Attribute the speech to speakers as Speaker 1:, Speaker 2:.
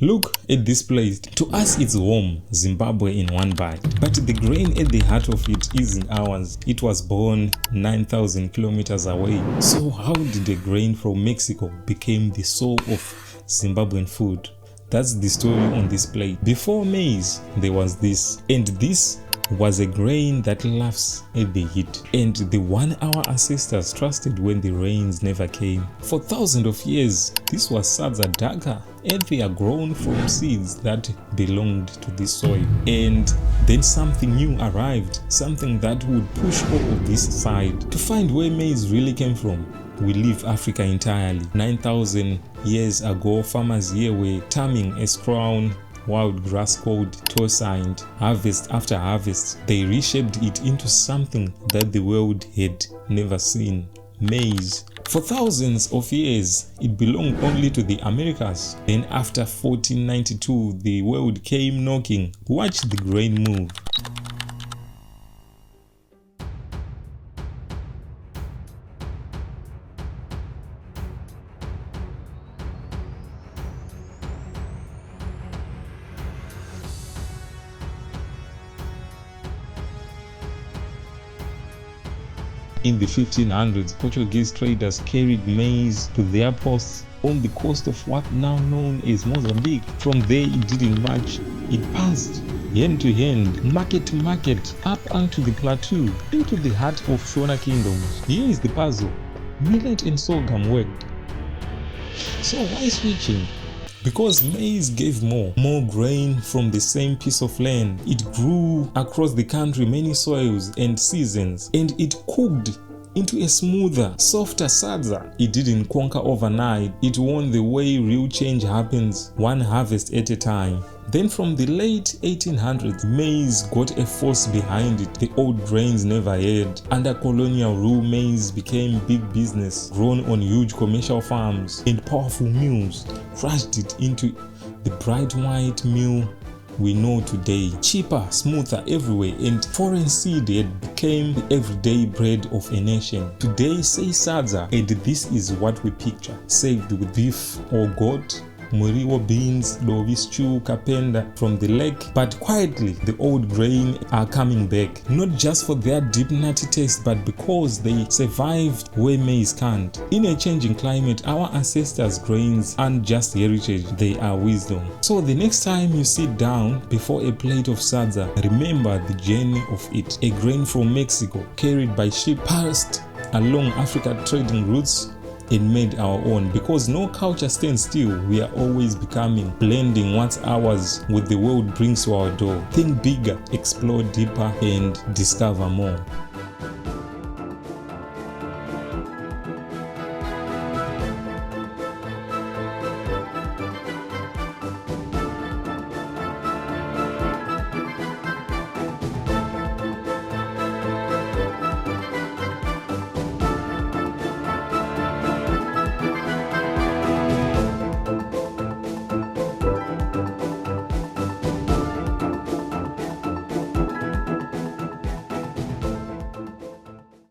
Speaker 1: Look at this plate. To us it's home, Zimbabwe in one bite. But the grain at the heart of it isn't ours. It was born 9,000 kilometers away. So how did the grain from Mexico become the soul of Zimbabwean food? That's the story on this plate. Before maize, there was this. And this was a grain that laughs at the heat, and the one our ancestors trusted when the rains never came. For thousands of years, this was Sadza darker, and they are grown from seeds that belonged to this soil. And then something new arrived, something that would push all of this aside. To find where maize really came from, we leave Africa entirely. 9,000 years ago, farmers here were turning a crown wild grass called tosined. Harvest after harvest, they reshaped it into something that the world had never seen: maize. For thousands of years, it belonged only to the Americas. Then after 1492, the world came knocking. Watch the grain move. In the 1500s, Portuguese traders carried maize to their posts on the coast of what now known as Mozambique. From there it didn't march, it passed hand to hand, market to market, up onto the plateau, into the heart of Shona kingdoms. Here is the puzzle: millet and sorghum worked. So why switching? Because maize gave more grain from the same piece of land. It grew across the country, many soils and seasons, and it cooked into a smoother, softer Sadza. It didn't conquer overnight. It won the way real change happens, one harvest at a time. Then from the late 1800s, maize got a force behind it the old grains never had. Under colonial rule, maize became big business, grown on huge commercial farms, and powerful mills crushed it into the bright white meal we know today. Cheaper, smoother everywhere, and foreign seed had became the everyday bread of a nation. Today say Sadza, and this is what we picture: served with beef or goat, muriwo beans, dovi stew, kapenda from the lake. But quietly, the old grain are coming back, not just for their deep nutty taste, but because they survived where maize can't. In a changing climate, our ancestors' grains aren't just heritage, they are wisdom. So the next time you sit down before a plate of Sadza, remember the journey of it. A grain from Mexico, carried by ship, passed along Africa trading routes, and made our own. Because no culture stands still, we are always becoming, blending what's ours with the world brings to our door. Think bigger, explore deeper, and discover more.